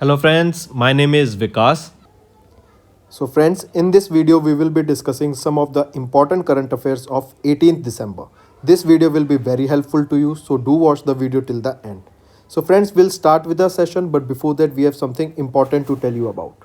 Hello friends, my name is Vikas. So friends, in this video we will be discussing some of the important current affairs of 18th December. This video will be very helpful to you, so do watch the video till the end. So friends, we'll start with the session, but before that we have something important to tell you about.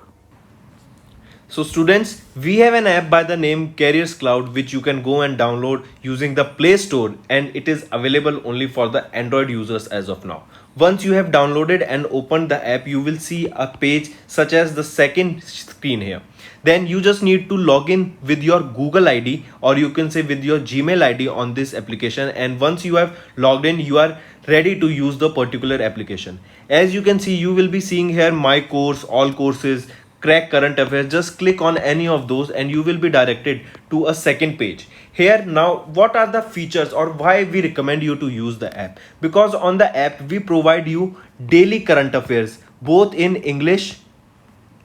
So students, we have an app by the name Careers Cloud which you can go and download using the Play Store, and it is available only for the Android users as of now. Once you have downloaded and opened the app, you will see a page such as the second screen here. Then you just need to log in with your Google ID, or you can say with your Gmail ID on this application, and once you have logged in, you are ready to use the particular application. As you can see, you will be seeing here my course, all courses, crack current affairs. Just click on any of those and you will be directed to a second page. Here now, what are the features or why we recommend you to use the app? Because on the app we provide you daily current affairs both in English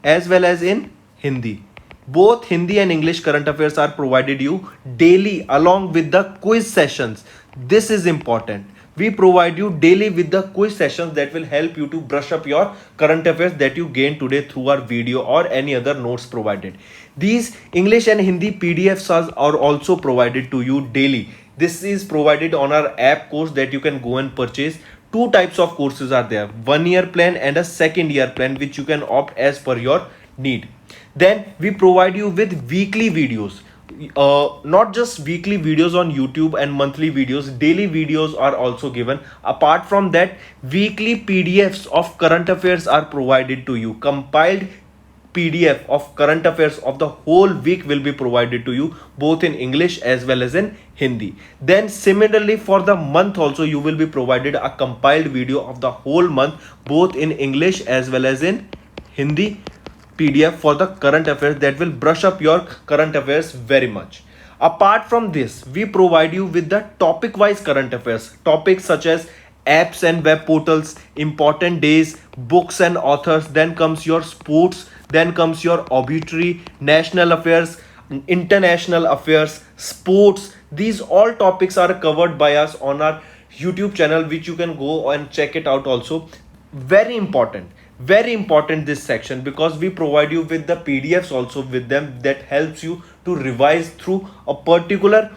as well as in Hindi. Both Hindi and English current affairs are provided you daily along with the quiz sessions. This is important. We provide you daily with the quiz sessions that will help you to brush up your current affairs that you gained today through our video or any other notes provided. These English and Hindi PDFs are also provided to you daily. This is provided on our app course that you can go and purchase. Two types of courses are there, 1 year plan and a second year plan, which you can opt as per your need. Then we provide you with weekly videos, not just weekly videos on YouTube and monthly videos, daily videos are also given. Apart from that, weekly PDFs of current affairs are provided to you. Compiled PDF of current affairs of the whole week will be provided to you both in English as well as in Hindi. Then similarly for the month also you will be provided a compiled video of the whole month both in English as well as in Hindi PDF for the current affairs that will brush up your current affairs very much. Apart from this, we provide you with the topic wise current affairs, topics such as apps and web portals, important days, books and authors. Then comes your sports, then comes your obituary, national affairs, international affairs, sports. These all topics are covered by us on our YouTube channel, which you can go and check it out also. Very important this section, because we provide you with the PDFs also with them that helps you to revise through a particular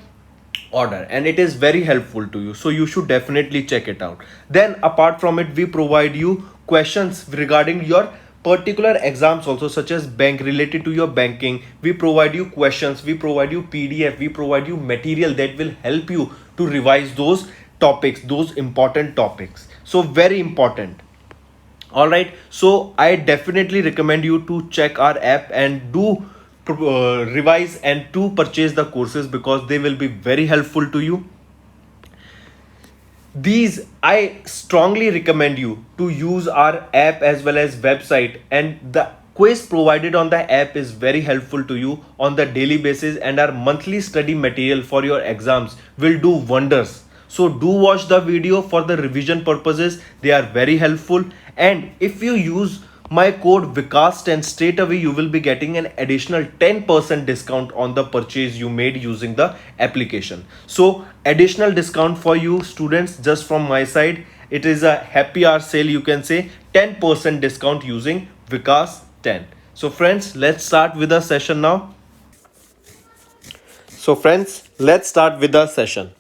order, and it is very helpful to you, so you should definitely check it out. Then apart from it, we provide you questions regarding your particular exams also, such as bank, related to your banking. We provide you questions, we provide you PDF, we provide you material that will help you to revise those topics, those important topics. So very important. All right, so I definitely recommend you to check our app and do revise and to purchase the courses, because they will be very helpful to you. These I strongly recommend you to use our app as well as website, and the quiz provided on the app is very helpful to you on the daily basis, and our monthly study material for your exams will do wonders. So do watch the video for the revision purposes, they are very helpful. And if you use my code Vikas10, straight away you will be getting an additional 10% discount on the purchase you made using the application. So additional discount for you students just from my side. It is a happy hour sale, you can say 10% discount using Vikas10. So friends, let's start with the session now. So friends, let's start with the session.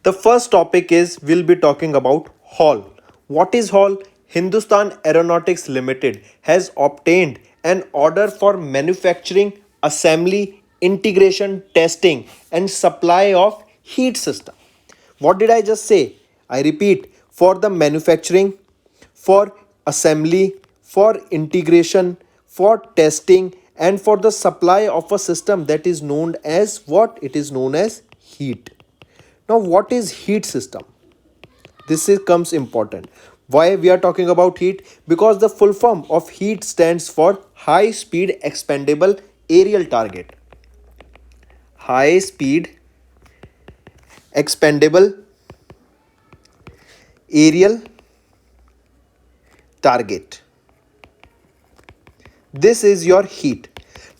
The first topic is we'll be talking about HAL. What is HAL? Hindustan Aeronautics Limited has obtained an order for manufacturing, assembly, integration, testing and supply of heat system. What did I just say? I repeat, for the manufacturing, for assembly, for integration, for testing and for the supply of a system that is known as what? It is known as heat. Now what is heat system? This comes important. Why we are talking about heat? Because the full form of heat stands for high speed expandable aerial target. High speed expandable aerial target. This is your heat.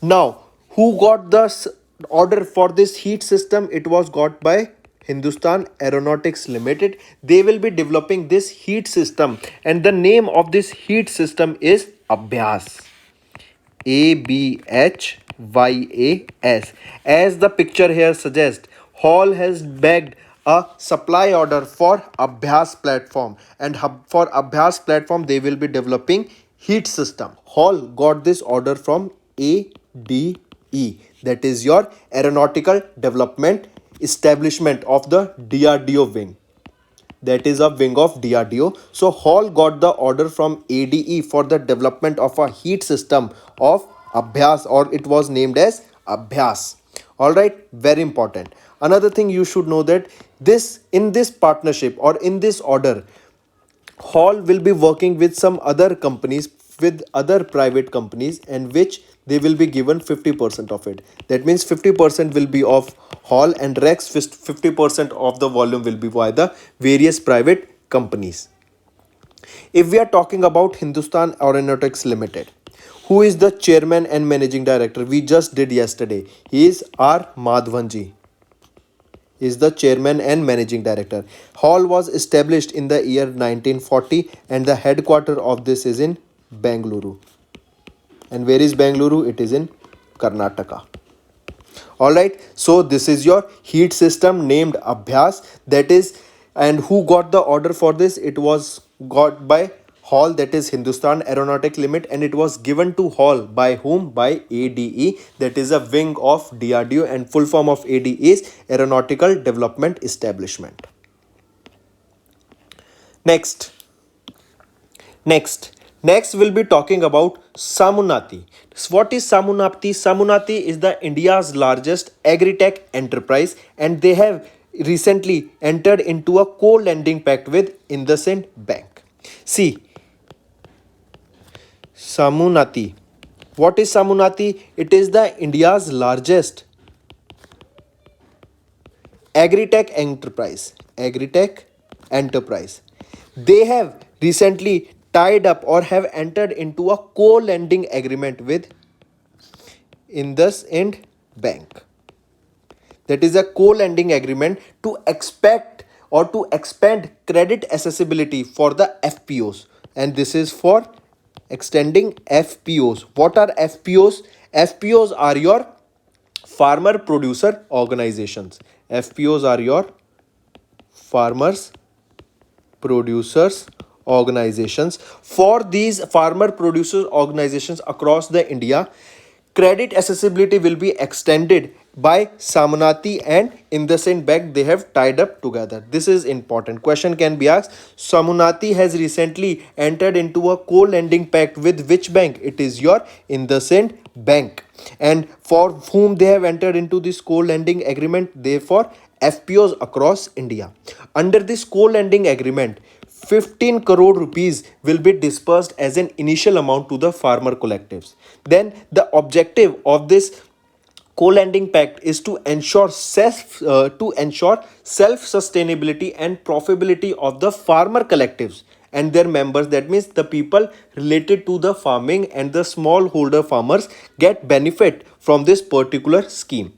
Now, who got the order for this heat system? It was got by Hindustan Aeronautics Limited. They will be developing this heat system, and the name of this heat system is Abhyas. Abhyas. As the picture here suggests, Hall has bagged a supply order for Abhyas platform, and for Abhyas platform they will be developing heat system. Hall got this order from ADE, that is your Aeronautical Development Establishment of the DRDO wing, that is a wing of DRDO. So Hall got the order from ADE for the development of a heat system of Abhyas, or it was named as Abhyas. All right, very important. Another thing you should know that this partnership or in this order, Hall will be working with some other companies, with other private companies, and which they will be given 50% of it. That means 50% will be of Hall, and Rex 50% of the volume will be by the various private companies. If we are talking about Hindustan Aeronautics Limited, who is the chairman and managing director? We just did yesterday. He is R. Madhvanji, is the chairman and managing director. Hall was established in the year 1940, and the headquarter of this is in Bengaluru. And where is Bengaluru? It is in Karnataka. All right, so this is your heat system named Abhyas, that is, and who got the order for this? It was got by Hall, that is Hindustan Aeronautic Limited, and it was given to Hall by whom? By ADE, that is a wing of DRDO, and full form of ADE is Aeronautical Development Establishment. Next we'll be talking about Sammunati. What is Sammunati? Sammunati is the India's largest agri-tech enterprise, and they have recently entered into a co-lending pact with IndusInd Bank. See, Sammunati. What is Sammunati? It is the India's largest agri-tech enterprise. Agri-tech enterprise. They have recently tied up or have entered into a co-lending agreement with IndusInd Bank. That is a co-lending agreement to expect or to expand credit accessibility for the FPOs, and this is for extending FPOs. What are FPOs? FPOs are your farmer producer organizations. FPOs are your farmers producers organizations. For these farmer producer organizations across the India, credit accessibility will be extended by Sammunati and IndusInd Bank. They have tied up together. This is important. Question can be asked. Sammunati has recently entered into a co-lending pact with which bank? It is your IndusInd Bank. And for whom they have entered into this co-lending agreement? Therefore, FPOs across India. Under this co-lending agreement, 15 crore rupees will be dispersed as an initial amount to the farmer collectives. Then the objective of this co-lending pact is to ensure self-sustainability and profitability of the farmer collectives and their members. That means the people related to the farming and the smallholder farmers get benefit from this particular scheme.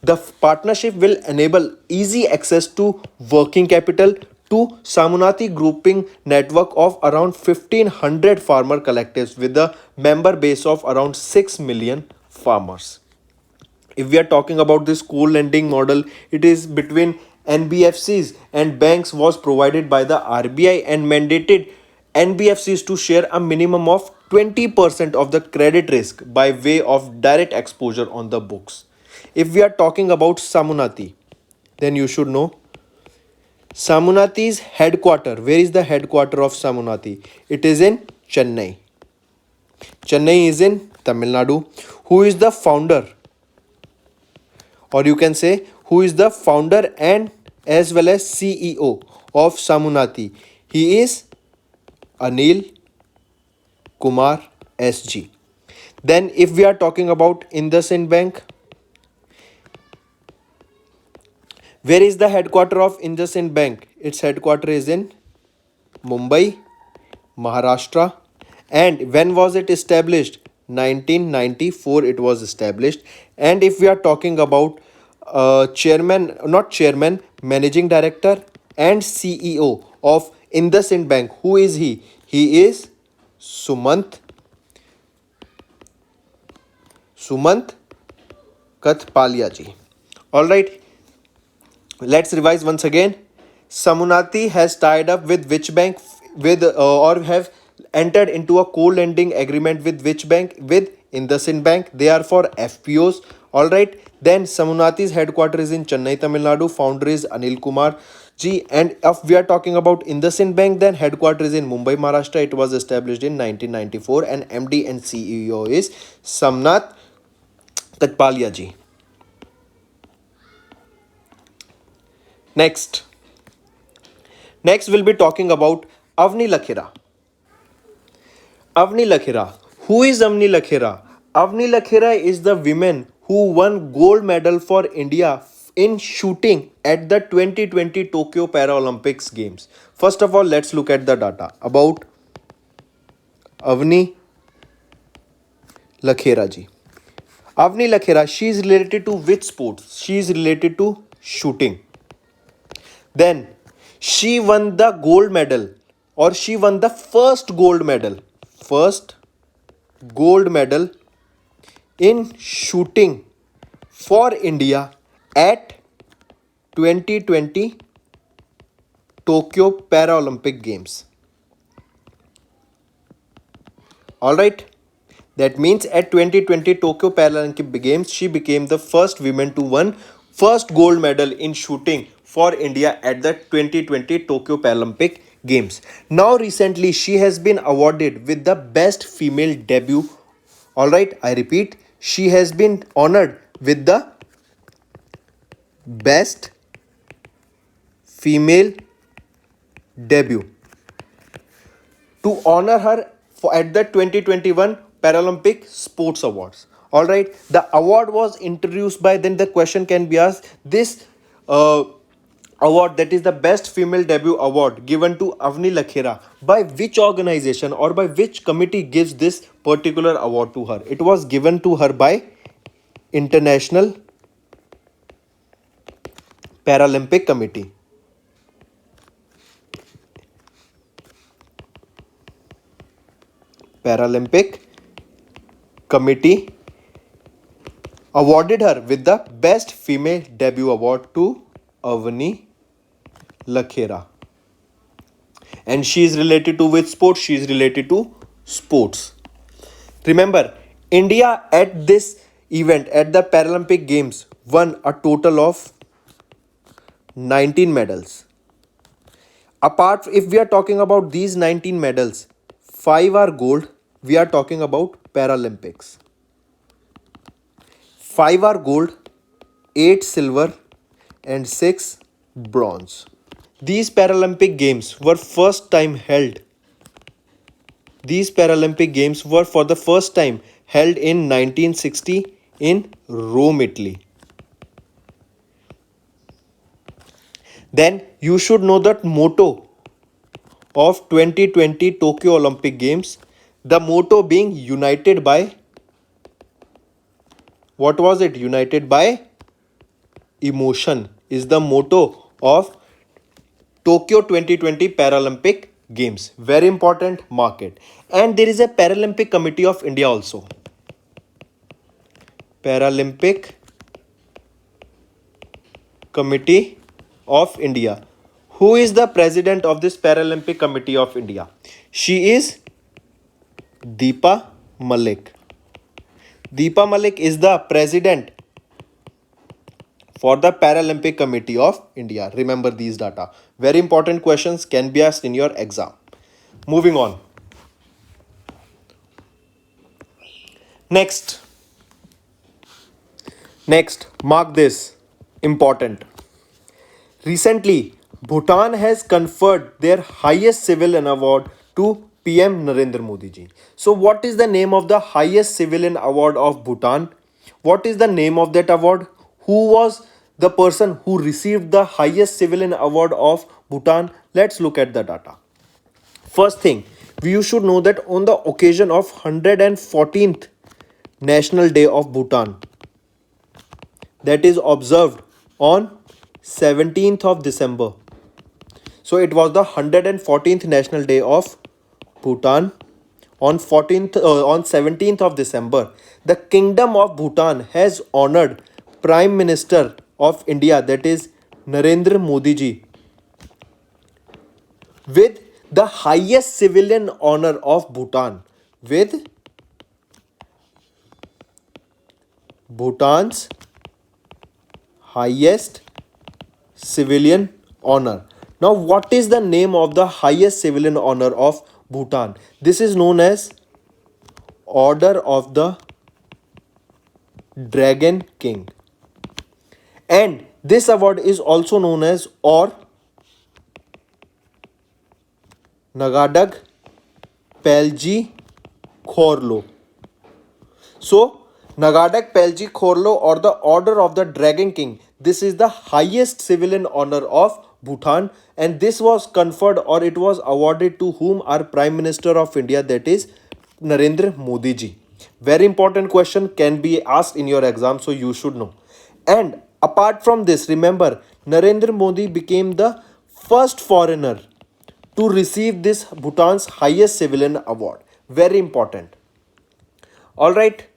The partnership will enable easy access to working capital to Sammunati grouping network of around 1500 farmer collectives with a member base of around 6 million farmers. If we are talking about this co-lending model, it is between NBFCs and banks, was provided by the RBI and mandated NBFCs to share a minimum of 20% of the credit risk by way of direct exposure on the books. If we are talking about Sammunati, then you should know Sammunati's headquarter. Where is the headquarter of Sammunati? It is in Chennai. Chennai is in Tamil Nadu. Who is the founder? Or you can say who is the founder and as well as CEO of Sammunati? He is Anil Kumar SG. Then if we are talking about IndusInd Bank, where is the headquarter of IndusInd Bank? Its headquarter is in Mumbai, Maharashtra. And when was it established? 1994 it was established. And if we are talking about managing director and CEO of IndusInd Bank, who is he? He is Sumant Sumant Kathpalia ji. All right, let's revise once again. Samunati has tied up with which bank with or have entered into a co-lending agreement with which bank? With IndusInd Bank. They are for FPOs. All right. Then Samunati's headquarters is in Chennai, Tamil Nadu. Founder is Anil Kumar G. And if we are talking about IndusInd Bank, then headquarters is in Mumbai, Maharashtra. It was established in 1994, and MD and CEO is Samnath Katpalia ji. Next we'll be talking about Avni Lakhera. Avni Lakhera. Who is Avni Lakhera? Avni Lakhera is the woman who won gold medal for India in shooting at the 2020 Tokyo Paralympics Games. First of all, let's look at the data about Avni Lakhera ji. Avni Lakhera, she is related to which sports? She is related to shooting. Then she won the gold medal, or she won the first gold medal in shooting for India at 2020 Tokyo Paralympic Games. All right, that means at 2020 Tokyo Paralympic Games, she became the first woman to win first gold medal in shooting for India at the 2020 Tokyo Paralympic Games. Now recently she has been awarded with the best female debut. All right, I repeat, she has been honored with the best female debut to honor her at the 2021 Paralympic Sports Awards. All right, the award was introduced by, then the question can be asked, this award, that is the best female debut award given to Avni Lakhera, by which organization or by which committee gives this particular award to her? It was given to her by International Paralympic Committee. Paralympic Committee awarded her with the best female debut award to Avni Lakhera. And she is related to which sport? She is related to sports. Remember, India at this event, at the Paralympic Games, won a total of 19 medals. Apart, if we are talking about these 19 medals, 5 are gold. We are talking about Paralympics. 5 are gold, 8 silver, and 6 bronze. These Paralympic Games were first time held. These Paralympic Games were for the first time held in 1960 in Rome, Italy. Then you should know that motto of 2020 Tokyo Olympic Games, the motto being united by, what was it? United by emotion is the motto of Tokyo 2020 Paralympic Games. Very important, mark it. And there is a Paralympic Committee of India also. Paralympic Committee of India. Who is the president of this Paralympic Committee of India? She is Deepa Malik. Deepa Malik is the president for the Paralympic Committee of India. Remember these data. Very important questions can be asked in your exam. Moving on. Next, mark this, important. Recently, Bhutan has conferred their highest civilian award to PM Narendra Modi ji. So what is the name of the highest civilian award of Bhutan? What is the name of that award? Who was the person who received the highest civilian award of Bhutan? Let's look at the data. First thing, you should know that on the occasion of 114th National Day of Bhutan, that is observed on 17th of December. So it was the 114th National Day of Bhutan. on 17th of December, the Kingdom of Bhutan has honored Prime Minister of India, that is Narendra Modi ji, with the highest civilian honor of Bhutan, with Bhutan's highest civilian honor. Now, what is the name of the highest civilian honor of Bhutan? This is known as Order of the Dragon King. And this award is also known as Or Nagadag Pelji Khorlo. So, Nagadak Pelji Khorlo, or the Order of the Dragon King, this is the highest civilian honor of Bhutan, and this was conferred, or it was awarded to whom? Our Prime Minister of India, that is Narendra Modi ji. Very important question, can be asked in your exam, so you should know. And apart from this, remember, Narendra Modi became the first foreigner to receive this Bhutan's highest civilian award. Very important. All right.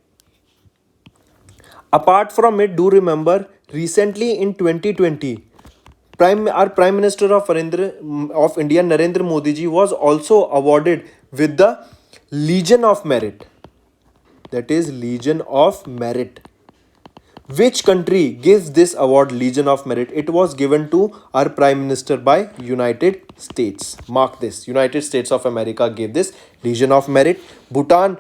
Apart from it, do remember, recently in 2020, our Prime Minister of India, Narendra Modi ji, was also awarded with the Legion of Merit. That is Legion of Merit. Which country gives this award, Legion of Merit? It was given to our Prime Minister by United States. Mark this. United States of America gave this Legion of Merit. Bhutan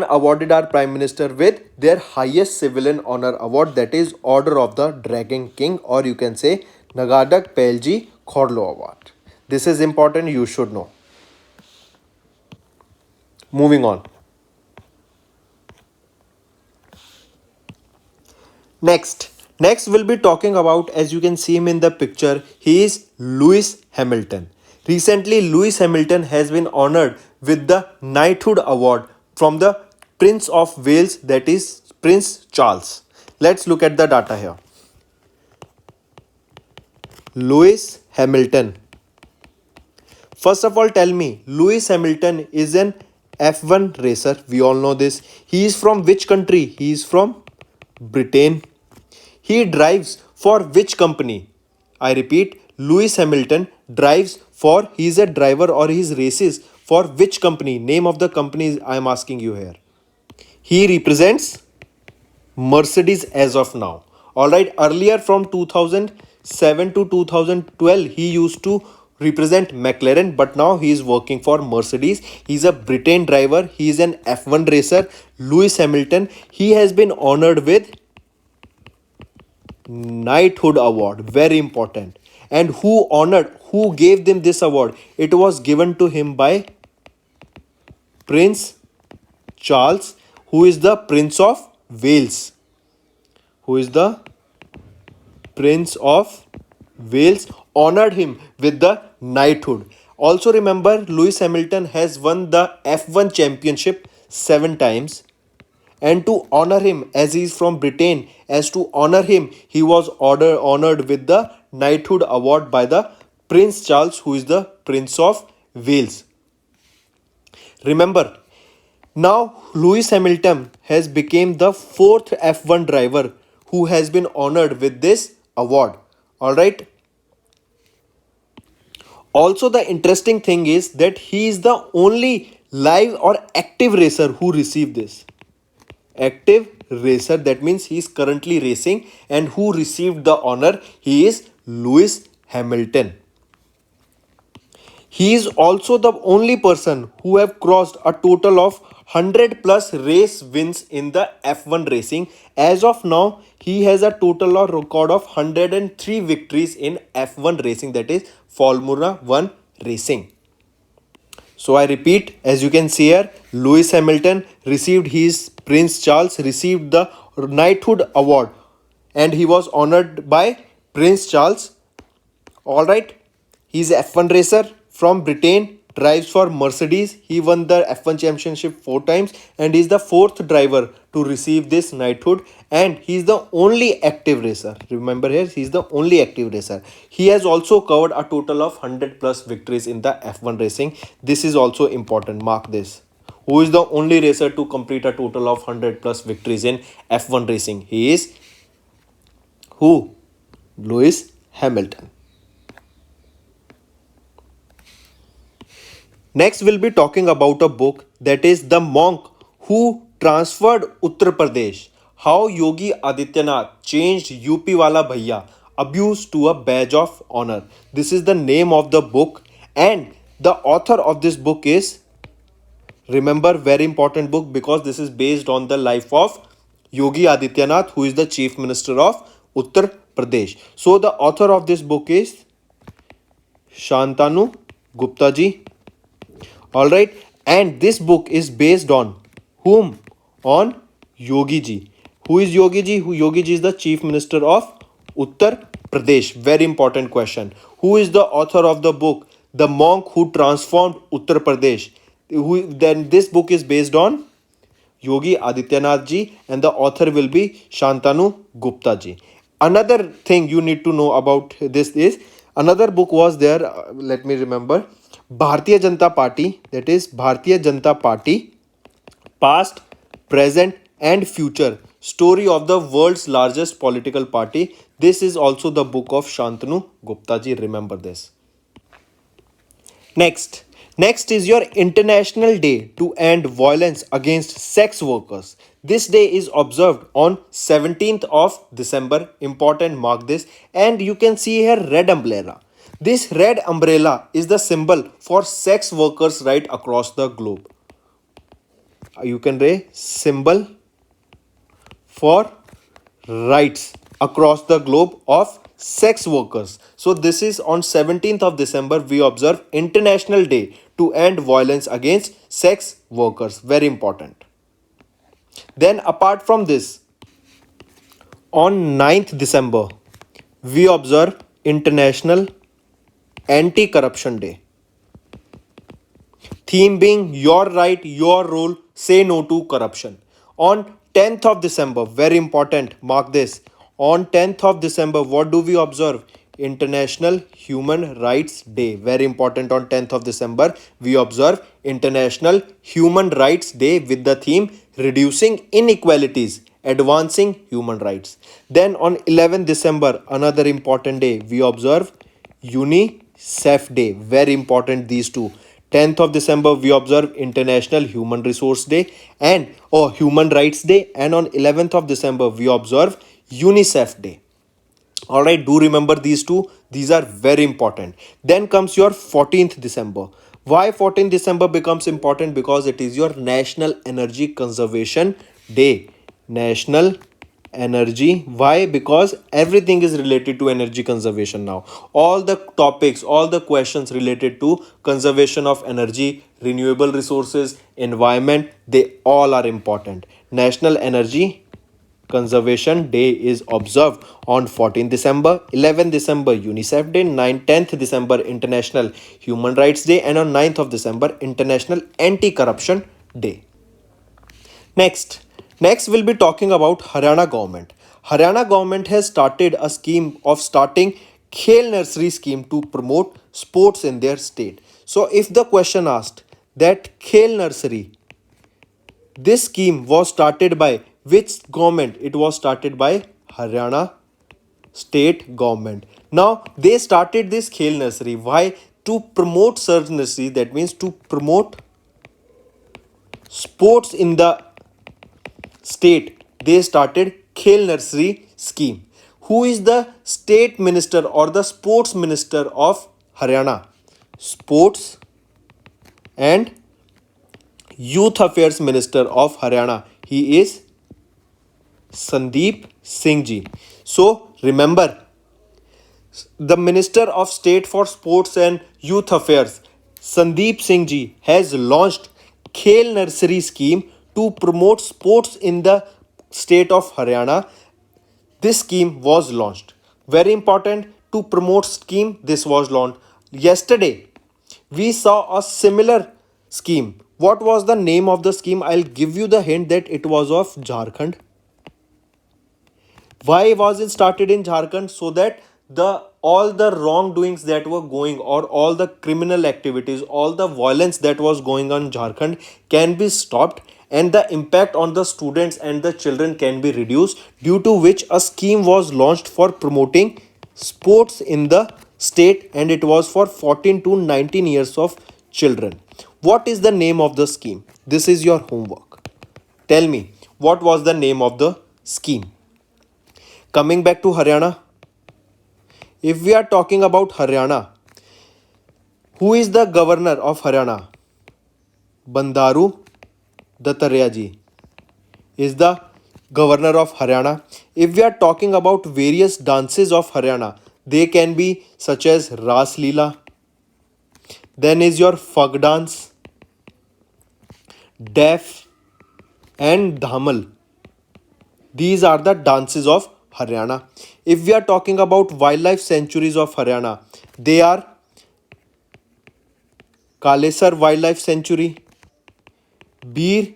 awarded our Prime Minister with their highest civilian honor award, that is Order of the Dragon King, or you can say Nagadak Pelji Khorlo Award. This is important, you should know. Moving on. Next we'll be talking about, as you can see him in the picture, he is Lewis Hamilton. Recently, Lewis Hamilton has been honored with the Knighthood Award from the Prince of Wales, that is Prince Charles. Let's look at the data here. Lewis Hamilton. First of all, tell me, Lewis Hamilton is an F1 racer. We all know this. He is from which country? He is from Britain. He drives for which company? I repeat, Lewis Hamilton drives for, he is a driver or his races for which company? Name of the company I am asking you here. He represents Mercedes as of now. Alright, earlier from 2007 to 2012, he used to represent McLaren, but now he is working for Mercedes. He is a Britain driver. He is an F1 racer. Lewis Hamilton. He has been honored with Knighthood Award. Very important. And who gave them this award? It was given to him by Prince Charles, who is the Prince of Wales. Who is the Prince of Wales, honored him with the knighthood. Also remember, Lewis Hamilton has won the F1 championship 7 times. And to honor him, as he is from Britain, he was honored with the Knighthood Award by the Prince Charles, who is the Prince of Wales. Remember, now Lewis Hamilton has become the 4th F1 driver who has been honored with this award. Alright. Also, the interesting thing is that he is the only live or active racer who received this. Active racer, that means he is currently racing, and who received the honor, he is Lewis Hamilton. He is also the only person who have crossed a total of 100 plus race wins in the F1 racing. As of now, he has a total or record of 103 victories in F1 racing, that is Formula 1 racing. So I repeat, as you can see here, Lewis Hamilton received his Prince Charles received the Knighthood Award, and he was honored by Prince Charles. Alright, he is a F1 racer from Britain, drives for Mercedes. He won the F1 championship 4 times and is the fourth driver to receive this knighthood. And he's the only active racer. Remember here, he's the only active racer. He has also covered a total of 100 plus victories in the F1 racing. This is also important. Mark this. Who is the only racer to complete a total of 100 plus victories in F1 racing? He is who? Lewis Hamilton. Next, we'll be talking about a book that is The Monk Who Transferred Uttar Pradesh. How Yogi Adityanath changed UP Wala Bhaiya abuse to a badge of honor. This is the name of the book, and the author of this book is, remember, very important book because this is based on the life of Yogi Adityanath, who is the Chief Minister of Uttar Pradesh. So the author of this book is Shantanu Gupta ji. Alright, and this book is based on whom? On Yogi ji. Who is Yogi ji? Yogi ji is the Chief Minister of Uttar Pradesh. Very important question. Who is the author of the book The Monk Who Transformed Uttar Pradesh? Then this book is based on Yogi Adityanath ji, and the author will be Shantanu Gupta ji. Another thing you need to know about this is, another book was there, let me remember, Bharatiya Janata Party, that is Bharatiya Janata Party, Past, Present and Future, Story of the World's Largest Political Party. This is also the book of Shantanu Gupta ji, remember this. Next is your International Day to End Violence Against Sex Workers. This day is observed on 17th of December. Important, mark this. And you can see here red umbrella. This red umbrella is the symbol for sex workers right across the globe. You can say symbol for rights across the globe of sex workers. So this is on 17th of December we observe International Day to End Violence Against Sex Workers. Very important. Then apart from this, on 9th December we observe International Anti-Corruption Day. Theme being your right, your role, say no to corruption. On 10th of December, very important, mark this. On 10th of December, what do we observe? International Human Rights Day. Very important, on 10th of December, we observe International Human Rights Day with the theme Reducing Inequalities, Advancing Human Rights. Then on 11th December, another important day, we observe UNICEF Day. Very important, these two. 10th of December, we observe International Human Resource Day and Human Rights Day. And on 11th of December, we observe UNICEF Day. Alright, do remember these two. These are very important. Then comes your 14th December. Why 14th December becomes important? Because it is your National Energy Conservation Day. National Energy. Why? Because everything is related to energy conservation now. All the topics, all the questions related to conservation of energy, renewable resources, environment, they all are important. National Energy Conservation Day is observed on 14th December, 11th December UNICEF Day, 10th December International Human Rights Day, and on 9th of December International Anti-Corruption Day. Next we'll be talking about Haryana government. Haryana government has started a scheme of starting Khel Nursery scheme to promote sports in their state. So if the question asked that Khel Nursery, this scheme was started by which government? It was started by Haryana state government. Now they started this Khel Nursery. Why? To promote Surge Nursery, that means to promote sports in the state. They started Khel Nursery scheme. Who is the state minister or the sports minister of Haryana? Sports and Youth Affairs Minister of Haryana. He is Sandeep Singh ji. So remember, the Minister of State for Sports and Youth Affairs, Sandeep Singh ji, has launched Khel Nursery scheme to promote sports in the state of Haryana. This scheme was launched. Very important, to promote scheme, this was launched. Yesterday, we saw a similar scheme. What was the name of the scheme? I'll give you the hint that it was of Jharkhand. Why was it started in Jharkhand? So that the all the wrongdoings that were going, or all the criminal activities, all the violence that was going on in Jharkhand can be stopped, and the impact on the students and the children can be reduced, due to which a scheme was launched for promoting sports in the state, and it was for 14 to 19 years of children. What is the name of the scheme? This is your homework. Tell me, what was the name of the scheme? Coming back to Haryana, if we are talking about Haryana, who is the governor of Haryana? Bandaru Dattaraja ji is the governor of Haryana. If we are talking about various dances of Haryana, they can be such as Ras Leela, then is your Fag dance, Def, and Dhamal. These are the dances of Haryana. If we are talking about wildlife sanctuaries of Haryana, they are Kalesar Wildlife Sanctuary, Bir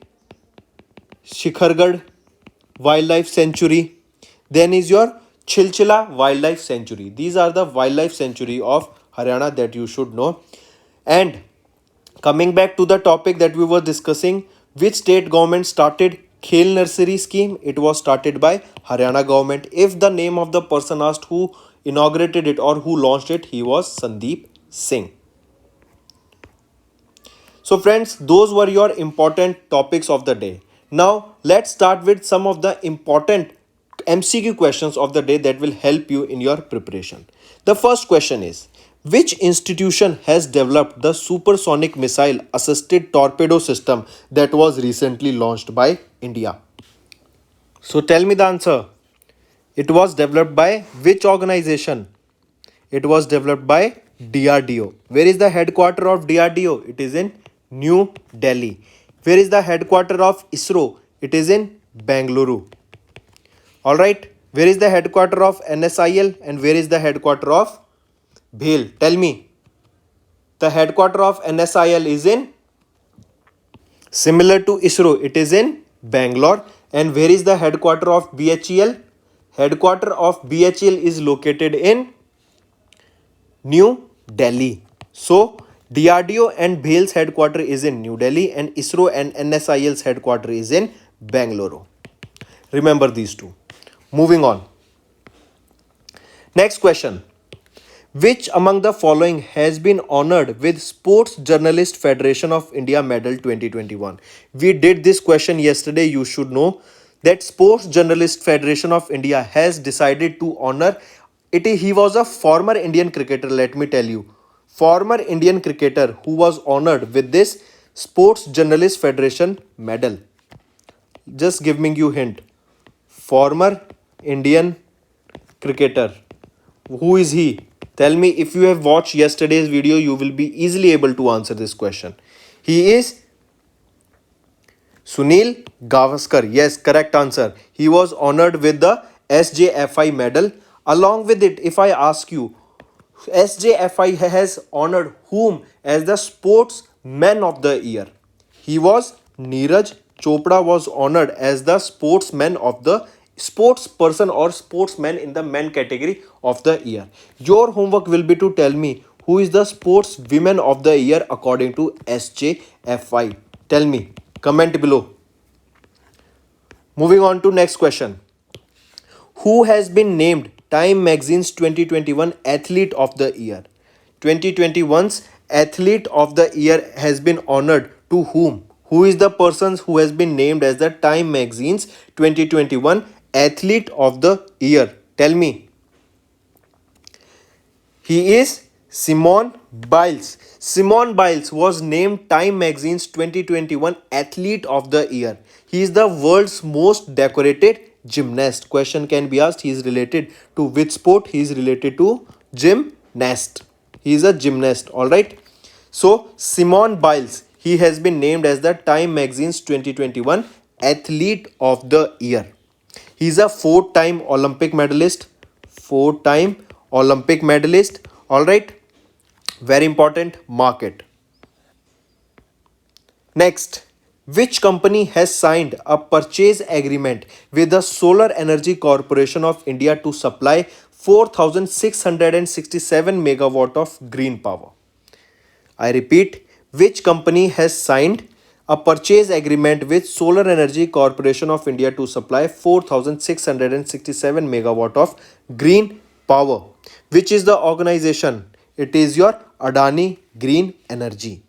Shikhargarh Wildlife Sanctuary, then is your Chilchila Wildlife Sanctuary. These are the wildlife sanctuary of Haryana that you should know. And coming back to the topic that we were discussing, which state government started Khel Nursery scheme? It was started by Haryana government. If the name of the person asked who inaugurated it or who launched it, he was Sandeep Singh. So friends, those were your important topics of the day. Now let's start with some of the important MCQ questions of the day that will help you in your preparation. The first question is, which institution has developed the supersonic missile assisted torpedo system that was recently launched by India? So tell me the answer. It was developed by which organization? It was developed by DRDO. Where is the headquarter of DRDO? It is in New Delhi. Where is the headquarter of ISRO? It is in Bangalore. Alright. Where is the headquarter of NSIL and where is the headquarter of BHEL? Tell me. The headquarter of NSIL is in, similar to ISRO, it is in Bangalore. And where is the headquarter of BHEL? Headquarter of BHEL is located in New Delhi. So DRDO and BHEL's headquarter is in New Delhi and ISRO and NSIL's headquarter is in Bangalore. Remember these two. Moving on. Next question. Which among the following has been honored with Sports Journalist Federation of India Medal 2021? We did this question yesterday. You should know that Sports Journalist Federation of India has decided to honor it. He was a former Indian cricketer, let me tell you. Former Indian cricketer who was honored with this Sports Journalist Federation medal. Just giving you hint. Former Indian cricketer. Who is he? Tell me. If you have watched yesterday's video, you will be easily able to answer this question. He is Sunil Gavaskar. Yes, correct answer. He was honored with the SJFI medal. Along with it, if I ask you, SJFI has honored whom as the Sportsman of the Year? He was Neeraj Chopra was honored as the Sportsman of the sports person or sportsman in the men category of the year. Your homework will be to tell me who is the sports women of the year according to SJFI. Tell me. Comment below. Moving on to next question. Who has been named Time Magazine's 2021 Athlete of the Year? 2021's Athlete of the Year has been honored to whom? Who is the person who has been named as the Time Magazine's 2021 Athlete of the Year? Tell me. He is Simone Biles. Simone Biles was named Time Magazine's 2021 Athlete of the Year. He is the world's most decorated gymnast. Question can be asked, he is related to which sport? He is related to gymnast. He is a gymnast. Alright. So Simone Biles, he has been named as the Time Magazine's 2021 Athlete of the Year. He is a 4-time Olympic medalist. 4-time Olympic medalist. Alright. Very important, mark it. Next, which company has signed a purchase agreement with the Solar Energy Corporation of India to supply 4667 megawatt of green power? I repeat, which company has signed a purchase agreement with Solar Energy Corporation of India to supply 4667 megawatt of green power? Which is the organization? It is your Adani Green Energy.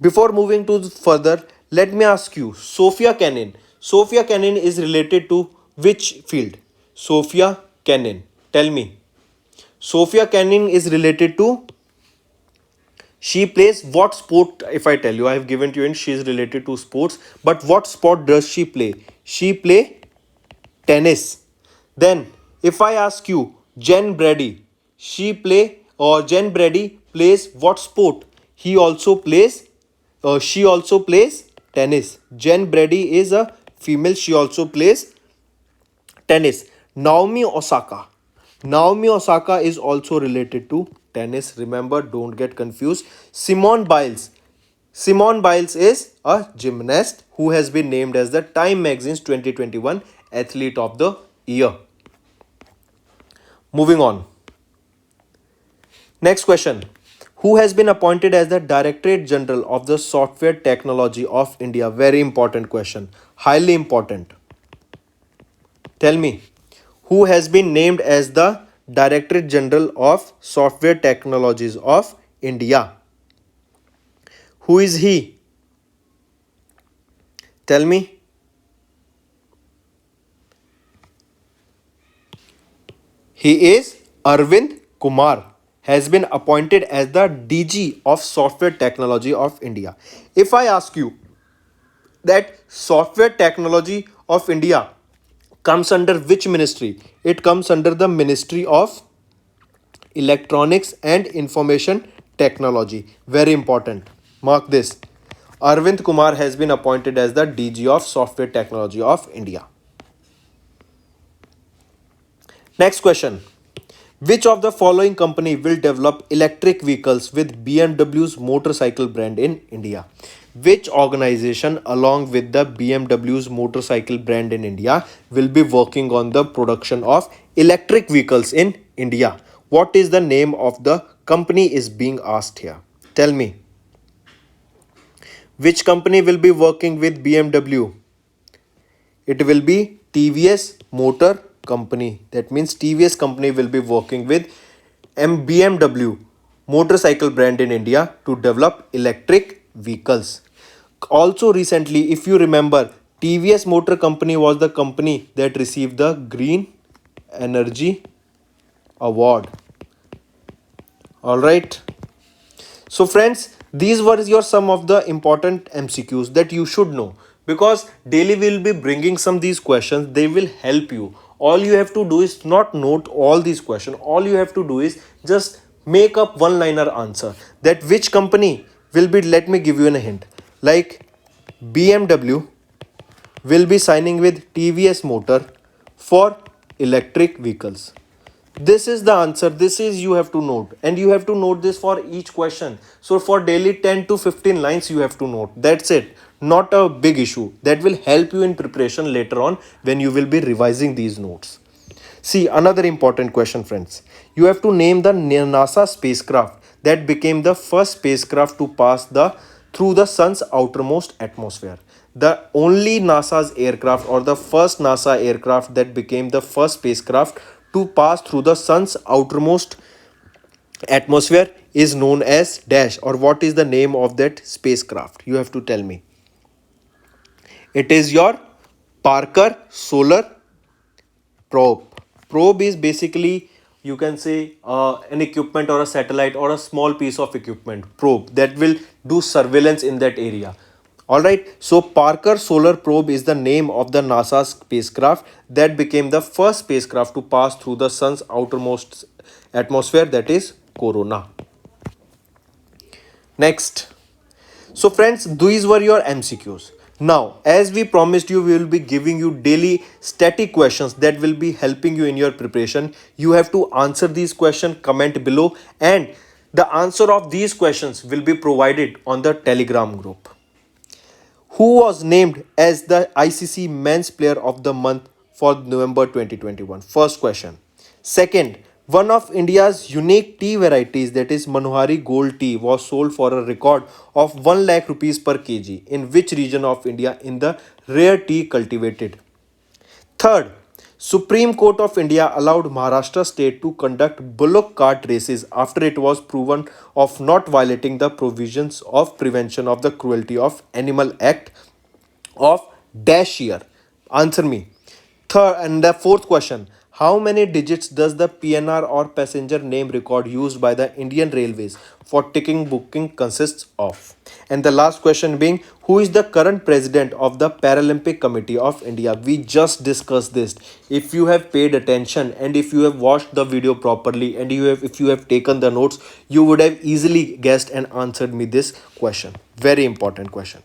Before moving to further, let me ask you, Sophia Cannon. Sophia Cannon is related to which field? Sophia Cannon. Tell me. Sophia Cannon is related to, she plays what sport? If I tell you, I have given to you and she is related to sports, but what sport does she play? She play tennis. Then if I ask you, Jen Brady, Jen Brady plays what sport? He also plays, she also plays tennis. Jen Brady is a female, she also plays tennis. Naomi Osaka. Naomi Osaka is also related to tennis. Remember, don't get confused. Simone Biles. Simone Biles is a gymnast who has been named as the Time Magazine's 2021 Athlete of the Year. Moving on. Next question. Who has been appointed as the Directorate General of the Software Technology of India? Very important question. Highly important. Tell me, who has been named as the Director General of Software Technologies of India? Who is he? Tell me. He is Arvind Kumar, has been appointed as the DG of Software Technology of India. If I ask you that Software Technology of India comes under which ministry? It comes under the Ministry of Electronics and Information Technology. Very important. Mark this. Arvind Kumar has been appointed as the DG of Software Technology of India. Next question. Which of the following company will develop electric vehicles with BMW's motorcycle brand in India? Which organization along with the BMW's motorcycle brand in India will be working on the production of electric vehicles in India? What is the name of the company is being asked here? Tell me. Which company will be working with BMW? It will be TVS Motor Company. That means TVS company will be working with BMW motorcycle brand in India to develop electric vehicles. Also recently, if you remember, TVS Motor Company was the company that received the Green Energy Award. Alright. So friends, these were your some of the important MCQs that you should know, because daily we will be bringing some these questions. They will help you. All you have to do is not note all these questions. All you have to do is just make up one liner answer. That which company will be, let me give you a hint. Like BMW will be signing with TVS Motor for electric vehicles. This is the answer. This is you have to note, and you have to note this for each question. So for daily 10 to 15 lines you have to note. That's it. Not a big issue. That will help you in preparation later on when you will be revising these notes. See, another important question, friends. You have to name the NASA spacecraft that became the first spacecraft to pass through the sun's outermost atmosphere. The only NASA's aircraft, or the first NASA aircraft that became the first spacecraft to pass through the sun's outermost atmosphere, is known as dash, or what is the name of that spacecraft? You have to tell me. It is your Parker Solar Probe. Probe is basically, you can say, an equipment or a satellite or a small piece of equipment, probe, that will do surveillance in that area. Alright, so Parker Solar Probe is the name of the NASA spacecraft that became the first spacecraft to pass through the sun's outermost atmosphere, that is Corona. Next. So friends, these were your MCQs. Now, as we promised you, we will be giving you daily static questions that will be helping you in your preparation. You have to answer these questions, comment below, and The answer of these questions will be provided on the Telegram group. Who was named as the ICC Men's Player of the Month for November 2021? First question. Second, one of India's unique tea varieties, that is Manohari Gold Tea, was sold for a record of 1 lakh rupees per kg. In which region of India in the rare tea cultivated? Third, Supreme Court of India allowed Maharashtra state to conduct bullock cart races after it was proven of not violating the provisions of Prevention of the Cruelty of Animal Act of dash year. Answer me. Third and the fourth question. How many digits does the PNR or passenger name record used by the Indian Railways for ticket booking consists of? And the last question being, who is the current president of the Paralympic Committee of India? We just discussed this. If you have paid attention and if you have watched the video properly and if you have taken the notes, you would have easily guessed and answered me this question. Very important question.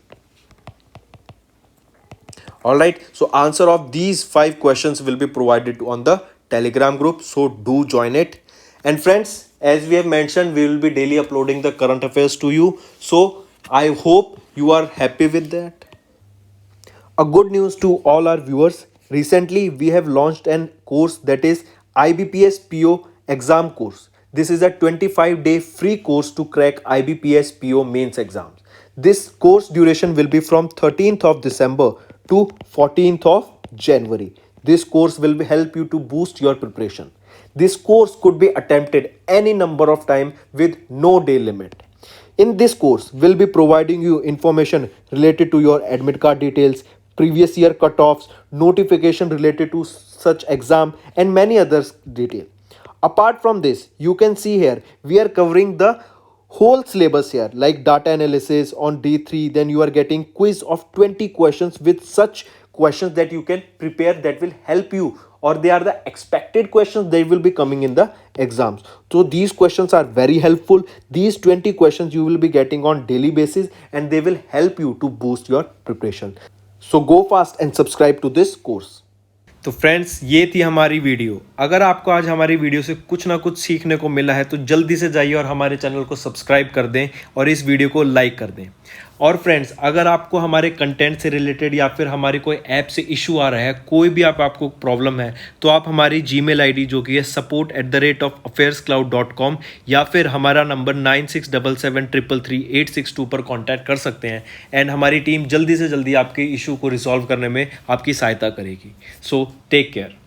Alright, so answer of these 5 questions will be provided on the Telegram group, so do join it. And friends, as we have mentioned, we will be daily uploading the current affairs to you, so I hope you are happy with that. A good news to all our viewers, recently we have launched an course, that is IBPS PO exam course. This is a 25-day free course to crack IBPS PO mains exams. This course duration will be from 13th of December to 14th of January. This course will help you to boost your preparation. This course could be attempted any number of times with no day limit. In this course, we'll be providing you information related to your admit card details, previous year cutoffs, notification related to such exam and many others detail. Apart from this, you can see here, we are covering the whole syllabus here, like data analysis on D3, then you are getting quiz of 20 questions with such questions that you can prepare, that will help you, or they are the expected questions that will be coming in the exams. So these questions are very helpful. These 20 questions you will be getting on daily basis and they will help you to boost your preparation. So go fast and subscribe to this course. तो friends, ये थी हमारी video. अगर आपको आज हमारी video से कुछ ना कुछ सीखने को मिला है तो जल्दी से जाइए और हमारे चैनल को सब्सक्राइब कर दें और इस वीडियो को लाइक कर दें. और फ्रेंड्स, अगर आपको हमारे कंटेंट से रिलेटेड या फिर हमारी कोई ऐप से इशू आ रहा है, कोई भी आपको प्रॉब्लम है, तो आप हमारी जीमेल आईडी जो कि है support@affairscloud.com या फिर हमारा नंबर 9677333862 पर कॉन्टैक्ट कर सकते हैं एंड हमारी टीम जल्दी से जल्दी आपके इशू को रिजॉल्व करने में आपकी सहायता करेगी. So take care.